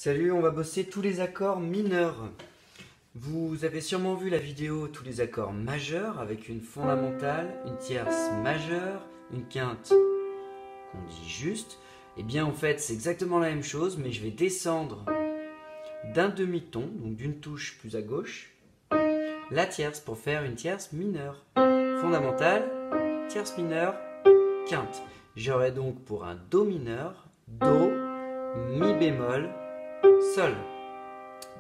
Salut, on va bosser tous les accords mineurs. Vous avez sûrement vu la vidéo tous les accords majeurs avec une fondamentale, une tierce majeure, une quinte qu'on dit juste. Et bien en fait c'est exactement la même chose, mais je vais descendre d'un demi-ton, donc d'une touche plus à gauche, la tierce pour faire une tierce mineure. Fondamentale, tierce mineure, quinte. J'aurai donc pour un Do mineur, Do, Mi bémol, Sol.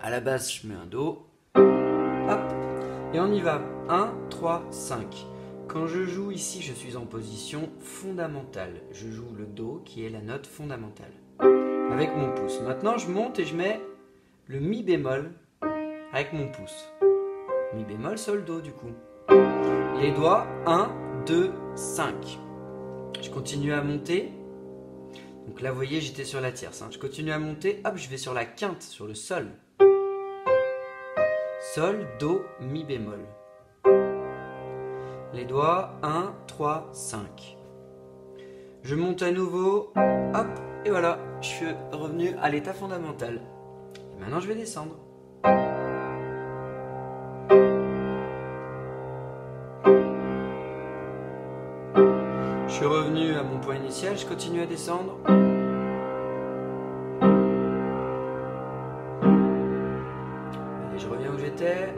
À la base, je mets un Do. Hop. Et on y va. 1, 3, 5. Quand je joue ici, je suis en position fondamentale. Je joue le Do qui est la note fondamentale. Avec mon pouce. Maintenant, je monte et je mets le Mi bémol avec mon pouce. Mi bémol, Sol, Do du coup. Les doigts, 1, 2, 5. Je continue à monter. Donc là, vous voyez, j'étais sur la tierce. Je continue à monter. Hop, je vais sur la quinte, sur le Sol. Sol, Do, Mi bémol. Les doigts, 1, 3, 5. Je monte à nouveau. Hop, et voilà, je suis revenu à l'état fondamental. Et maintenant, je vais descendre. Je suis revenu à mon point initial, je continue à descendre. Allez, je reviens où j'étais.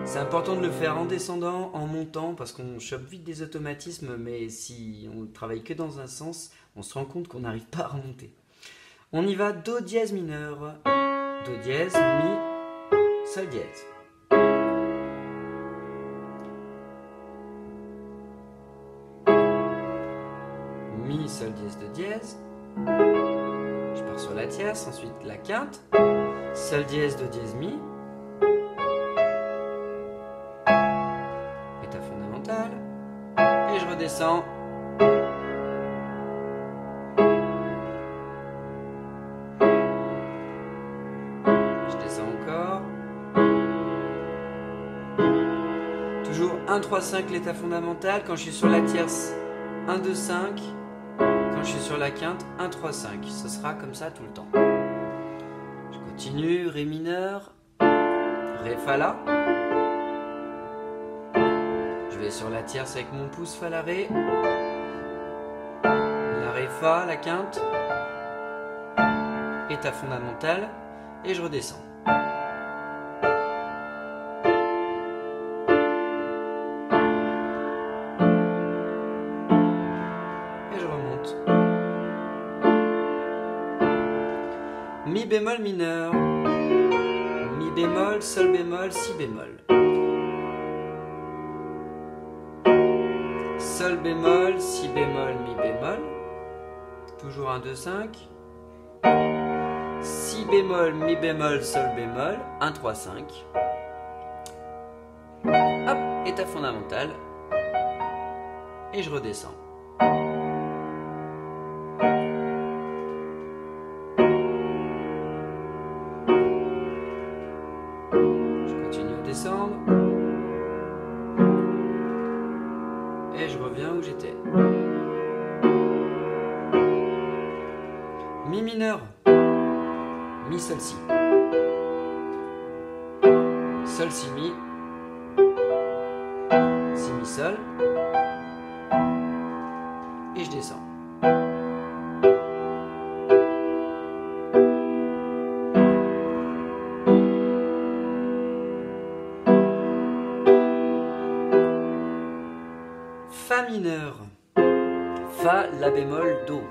C'est important de le faire en descendant, en montant, parce qu'on chope vite des automatismes, mais si on ne travaille que dans un sens, on se rend compte qu'on n'arrive pas à remonter. On y va, Do dièse mineur. Do dièse, Mi, Sol dièse. Mi, Sol dièse, Do dièse. Je pars sur la tierce, ensuite la quinte. Sol dièse, Do dièse, Mi. État fondamental. Et je redescends. Je descends encore. Toujours 1, 3, 5 l'état fondamental. Quand je suis sur la tierce, 1, 2, 5. Quand je suis sur la quinte, 1, 3, 5. Ce sera comme ça tout le temps. Je continue, Ré mineur, Ré Fa La. Je vais sur la tierce avec mon pouce, Fa La Ré. La Ré Fa, la quinte. État fondamental. Et je redescends. Mi bémol mineur, Mi bémol, Sol bémol, Si bémol. Sol bémol, Si bémol, Mi bémol. Toujours 1, 2, 5. Si bémol, Mi bémol, Sol bémol, 1, 3, 5. Hop, état fondamental. Et je redescends. Descendre et je reviens où j'étais. Mi mineur, Mi Sol Si, Sol Si Mi, Si Mi Sol, et je descends. Fa mineur, Fa, La bémol, Do.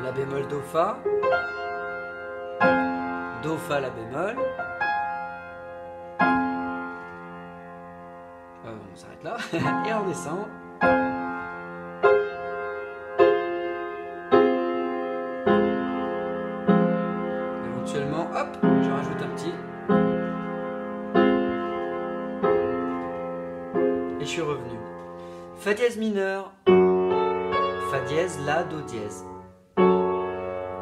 La bémol, Do, Fa. Do, Fa, La bémol. On s'arrête là et on descend. Éventuellement, hop, je rajoute un petit. Et je suis revenu. Fa dièse mineur, Fa dièse, La, Do dièse.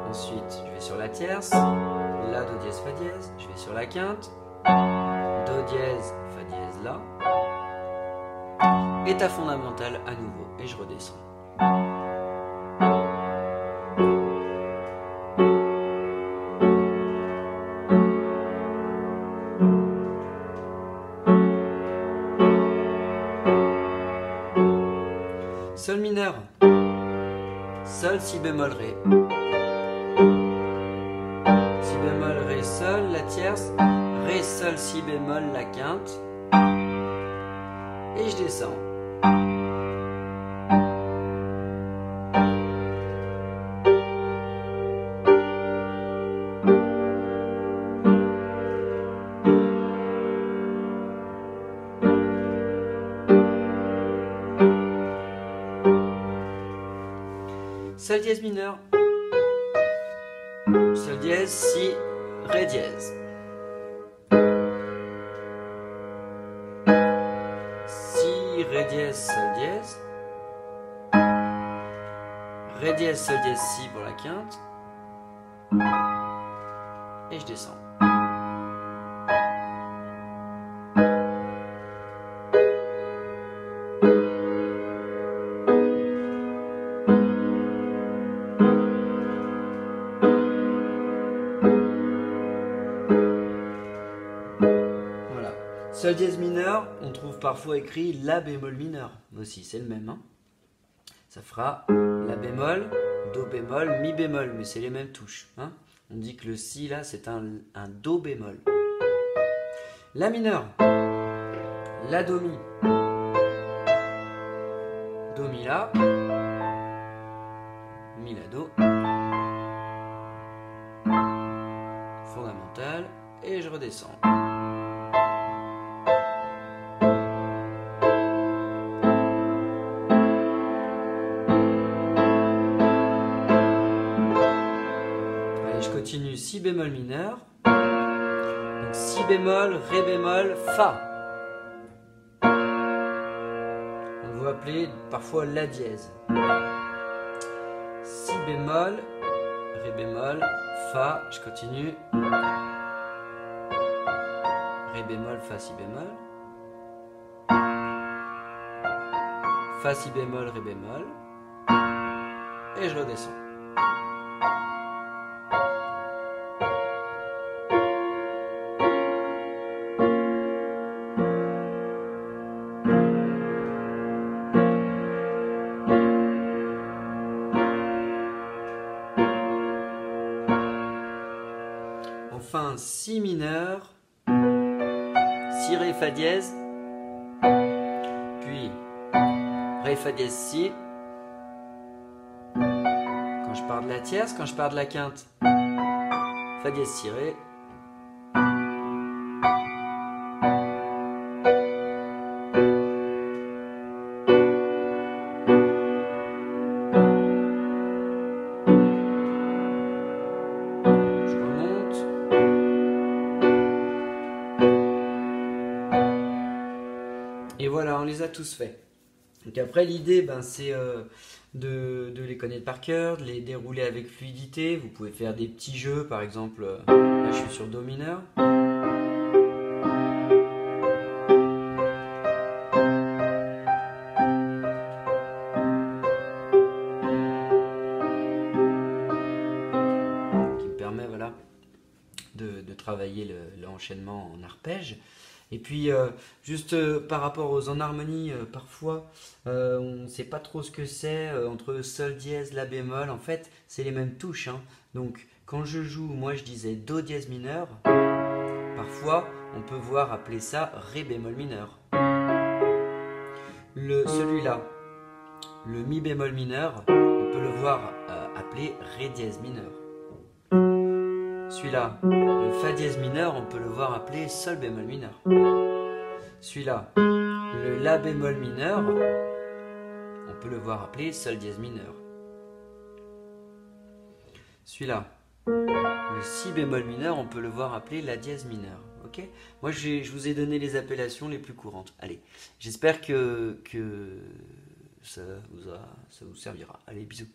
Ensuite, je vais sur la tierce, La, Do dièse, Fa dièse. Je vais sur la quinte, Do dièse, Fa dièse, La. État fondamental à nouveau, et je redescends. Sol mineur. Sol, si bémol, ré. Si bémol, ré, sol, la tierce. Ré, sol, si bémol, la quinte. Et je descends. Sol dièse mineur. Sol dièse, si, ré dièse. Si, ré dièse, sol dièse. Ré dièse, sol dièse, si pour la quinte. Et je descends. Sol dièse mineur, on trouve parfois écrit La bémol mineur aussi, c'est le même. Hein, ça fera La bémol, Do bémol, Mi bémol, mais c'est les mêmes touches. Hein. On dit que le Si là, c'est un Do bémol. La mineur, La Do Mi. Do Mi La, Mi La Do. Fondamentale, et je redescends. Je continue Si bémol mineur, donc Si bémol, Ré bémol, Fa. On va appeler parfois La dièse. Si bémol, Ré bémol, Fa, je continue. Ré bémol, Fa, Si bémol. Fa, Si bémol, Ré bémol. Et je redescends. Enfin, Si mineur, Si Ré Fa dièse, puis Ré Fa dièse Si. Quand je pars de la tierce, quand je pars de la quinte, Fa dièse Si Ré. Et voilà, on les a tous faits. Donc après, l'idée, c'est de les connaître par cœur, de les dérouler avec fluidité. Vous pouvez faire des petits jeux, par exemple, là je suis sur Do mineur. Qui me permet, voilà, de travailler l'enchaînement en arpège. Et puis, juste par rapport aux enharmonies, parfois, on ne sait pas trop ce que c'est entre Sol dièse, La bémol. En fait, c'est les mêmes touches. Hein. Donc, quand je joue, moi je disais Do dièse mineur. Parfois, on peut voir appeler ça Ré bémol mineur. Celui-là, le Mi bémol mineur, on peut le voir appeler Ré dièse mineur. Celui-là, le Fa dièse mineur, on peut le voir appelé Sol bémol mineur. Celui-là, le La bémol mineur, on peut le voir appelé Sol dièse mineur. Celui-là, le Si bémol mineur, on peut le voir appelé La dièse mineur. Okay, moi, je vous ai donné les appellations les plus courantes. Allez, j'espère que ça vous servira. Allez, bisous.